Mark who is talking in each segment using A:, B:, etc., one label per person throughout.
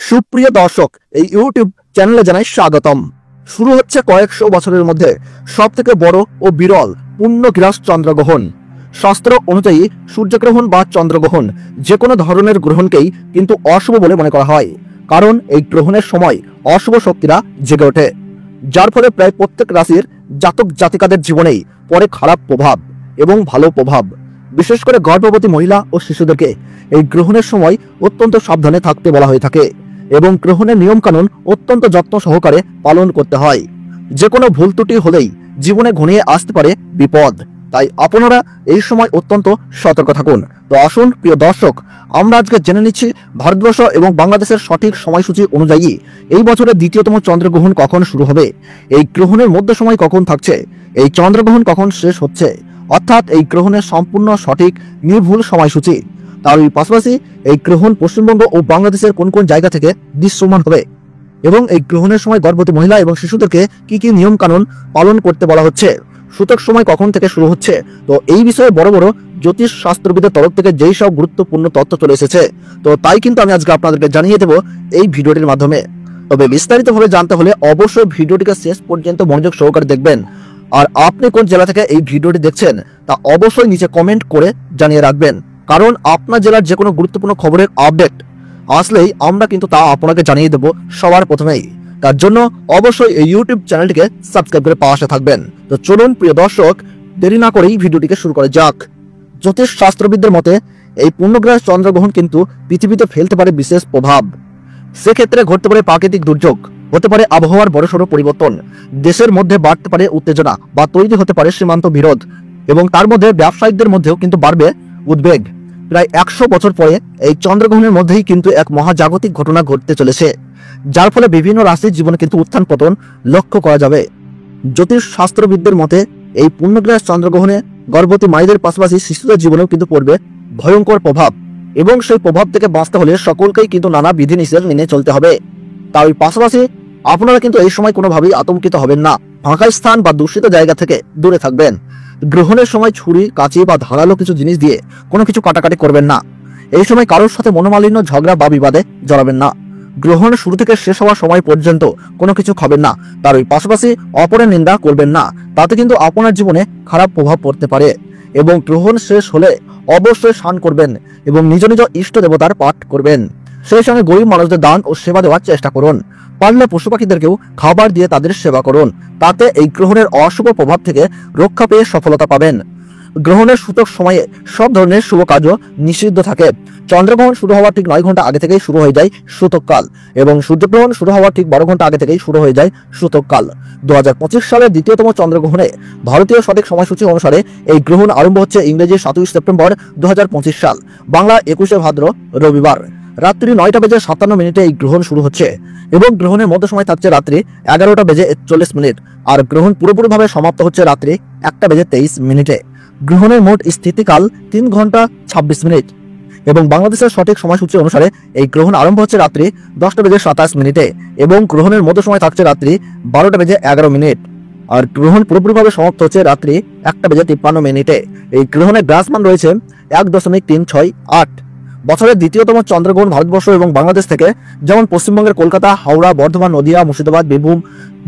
A: সুপ্রিয় দর্শক, এই ইউটিউব চ্যানেলে জানাই স্বাগতম। শুরু হচ্ছে কয়েকশো বছরের মধ্যে সবথেকে বড় ও বিরল পূর্ণগ্রাস চন্দ্রগ্রহণ। শাস্ত্র অনুযায়ী সূর্যগ্রহণ বা চন্দ্রগ্রহণ যে কোনো ধরনের গ্রহণকেই কিন্তু অশুভ বলে মনে করা হয়, কারণ এই গ্রহণের সময় অশুভ শক্তিরা জেগে ওঠে, যার ফলে প্রায় প্রত্যেক রাশির জাতক জাতিকাদের জীবনেই পড়ে খারাপ প্রভাব এবং ভালো প্রভাব। বিশেষ করে গর্ভবতী মহিলা ও শিশুদেরকে এই গ্রহণের সময় অত্যন্ত সাবধানে থাকতে বলা হয়ে থাকে এবং গ্রহণের নিয়মকানুন অত্যন্ত যত্ন সহকারে পালন করতে হয়। যে কোনো ভুল ত্রুটি হলেই জীবনে ঘনিয়ে আসতে পারে বিপদ, তাই আপনারা এই সময় অত্যন্ত সতর্ক থাকুন। তো আসুন প্রিয় দর্শক, আমরা আজকে জেনে নিচ্ছি ভারতবর্ষ এবং বাংলাদেশের সঠিক সময়সূচি অনুযায়ী এই বছরের দ্বিতীয়তম চন্দ্রগ্রহণ কখন শুরু হবে, এই গ্রহণের মধ্য সময় কখন থাকছে, এই চন্দ্রগ্রহণ কখন শেষ হচ্ছে, অর্থাৎ এই গ্রহণের সম্পূর্ণ সঠিক নির্ভুল সময়সূচি। তার পাশাপাশি এই গ্রহণ পশ্চিমবঙ্গ ও বাংলাদেশের কোন কোন জায়গা থেকে দৃশ্যমান হবে এবং এই গ্রহণের সময় গর্ভবতী মহিলা এবং শিশুদেরকে কি কি নিয়ম কানুন পালন করতে বলা হচ্ছে, সূতক সময় কখন থেকে শুরু হচ্ছে। তো এই বিষয়ে বড় বড় জ্যোতিষ শাস্ত্রবিদের তরফ থেকে যেই সব গুরুত্বপূর্ণ তথ্য চলে এসেছে, তো তাই কিন্তু আমি আজকে আপনাদেরকে জানিয়ে দেব এই ভিডিওটির মাধ্যমে। তবে বিস্তারিতভাবে জানতে হলে অবশ্যই ভিডিওটিকে শেষ পর্যন্ত মনোযোগ সহকারে দেখবেন। আর আপনি কোন জেলা থেকে এই ভিডিওটি দেখছেন তা অবশ্যই নিচে কমেন্ট করে জানিয়ে রাখবেন, কারণ আপনার জেলার যে কোনো গুরুত্বপূর্ণ খবরের আপডেট আসলেই আমরা কিন্তু তা আপনাকে জানিয়ে দেব সবার প্রথমেই। তার জন্য অবশ্যই এই ইউটিউব চ্যানেলটিকে সাবস্ক্রাইব করে পাশে থাকবেন। তো চলুন প্রিয় দর্শক, দেরি না করেই ভিডিওটিকে শুরু করা যাক। জ্যোতিষ শাস্ত্রবিদদের মতে এই পূর্ণগ্রাস চন্দ্রগ্রহণ কিন্তু পৃথিবীতে ফেলতে পারে বিশেষ প্রভাব। সেক্ষেত্রে ঘটতে পারে প্রাকৃতিক দুর্যোগ, হতে পারে আবহাওয়ার বড়সড় পরিবর্তন, দেশের মধ্যে বাড়তে পারে উত্তেজনা বা তৈরি হতে পারে সীমান্ত বিরোধ, এবং তার মধ্যে ব্যবসায়িকদের মধ্যেও কিন্তু বাড়বে উদ্বেগ। প্রায় 100 বছর পরে এই চন্দ্রগ্রহণের মধ্যেই কিন্তু এক মহাজাগতিক ঘটনা ঘটতে চলেছে, যার ফলে বিভিন্ন রাশির জীবনে কিন্তু উত্থান পতন লক্ষ্য করা যাবে। জ্যোতিষ শাস্ত্রবিদদের মতে এই পূর্ণগ্রাস চন্দ্রগ্রহণে গর্ভবতী মায়েদের পাশাপাশি শিশুদের জীবনেও কিন্তু পড়বে ভয়ঙ্কর প্রভাব, এবং সেই প্রভাব থেকে বাঁচতে হলে সকলকেই কিন্তু নানা বিধিনিষেধ মেনে চলতে হবে। তার পাশাপাশি আপনারা কিন্তু এই সময় কোনোভাবেই আতঙ্কিত হবেন না, ফাঁকা স্থান বা দূষিত জায়গা থেকে দূরে থাকবেন। গ্রহণের সময় ছুরি, কাঁচি বা ধারালো কিছু জিনিস দিয়ে কোনো কিছু কাটাকাটি করবেন না। এই সময় কারোর সাথে মনোমালিন্য, ঝগড়া বা বিবাদে জড়াবেন না। গ্রহণ শুরু থেকে শেষ হওয়ার সময় পর্যন্ত কোনো কিছু খাবেন না। তার পাশাপাশি অপরের নিন্দা করবেন না, তাতে কিন্তু আপনার জীবনে খারাপ প্রভাব পড়তে পারে। এবং গ্রহণ শেষ হলে অবশ্যই স্নান করবেন এবং নিজ নিজ ইষ্ট দেবতার পাঠ করবেন। সেই সঙ্গে গরিব মানুষদের দান ও সেবা দেওয়ার চেষ্টা করুন। পারলে পশু পাখিদেরকেও খাবার দিয়ে তাদের সেবা করুন, তাতে এই গ্রহণের অশুভ প্রভাব থেকে রক্ষা পেয়ে সফলতা পাবেন। গ্রহণের সূতক সময়ে সব ধরনের শুভ কাজও নিষিদ্ধ থাকে। চন্দ্রগ্রহণ শুরু হওয়ার ঠিক 9 ঘন্টা আগে থেকেই শুরু হয়ে যায় সূতককাল, এবং সূর্যগ্রহণ শুরু হওয়ার ঠিক 12 ঘন্টা আগে থেকেই শুরু হয়ে যায় সূতককাল। 2025 সালের দ্বিতীয়তম চন্দ্রগ্রহণে ভারতীয় সঠিক সময়সূচি অনুসারে এই গ্রহণ আরম্ভ হচ্ছে ইংরেজি 27 সেপ্টেম্বর 2025 সাল, বাংলা 21শে ভাদ্র রবিবার রাত্রি 9টা বেজে 57 মিনিটে এই গ্রহণ শুরু হচ্ছে, এবং গ্রহণের মধ্য সময় থাকছে রাত্রি 11টা বেজে 41 মিনিট, আর গ্রহণ পুরোপুরিভাবে সমাপ্ত হচ্ছে রাত্রি 1টা বেজে 23 মিনিটে। গ্রহণের মোট স্থিতিকাল 3 ঘন্টা 26 মিনিট, এবং বাংলাদেশের সঠিক সময়সূচি অনুসারে এই গ্রহণ আরম্ভ হচ্ছে রাত্রি 10টা বেজে 27 মিনিটে, এবং গ্রহণের মধ্য সময় থাকছে রাত্রি 12টা বেজে 11 মিনিট, আর গ্রহণ পুরোপুরিভাবে সমাপ্ত হচ্ছে রাত্রি 1টা বেজে 53 মিনিটে। এই গ্রহণের গ্রাসমান রয়েছে 1.368। বছরের দ্বিতীয়তম চন্দ্রগ্রহণ ভারতবর্ষ এবং বাংলাদেশ থেকে, যেমন পশ্চিমবঙ্গের কলকাতা, হাওড়া, বর্ধমান, নদিয়া, মুর্শিদাবাদ, বীরভূম,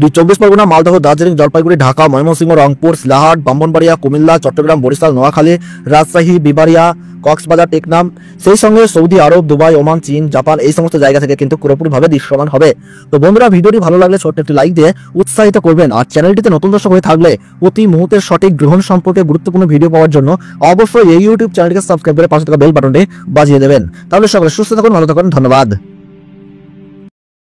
A: 24 পরগনা, মালদহ, দার্জিলিং, জলপাইগুড়ি, ঢাকা, ময়মনসিংহ, রংপুর, সিলাহাট, ব্রাহ্মণবাড়িয়া, কুমিল্লা, চট্টগ্রাম, বরিশাল, নোয়াখালী, রাজশাহী, বিবারিয়া, কক্সবাজার, টেকনাম, সেই সঙ্গে সৌদি আরব, দুবাই, ওমান, চীন, জাপান, এই সমস্ত জায়গা থেকে কিন্তু পুরোপুরিভাবে দৃশ্যমান হবে। তো বন্ধুরা, ভিডিওটি ভালো লাগলে ছোট্ট একটি লাইক দিয়ে উৎসাহিত করবেন, আর চ্যানেলটিতে নতুন দর্শক হয়ে থাকলে প্রতি মুহূর্তের সঠিক গ্রহণ সম্পর্কে গুরুত্বপূর্ণ ভিডিও পাওয়ার জন্য অবশ্যই এই ইউটিউব চ্যানেলটিকে সাবস্ক্রাইব করে পাশে থাকা বেল বাটনটি বাজিয়ে দেবেন। তাহলে সকলে সুস্থ থাকুন, ভালো থাকুন, ধন্যবাদ।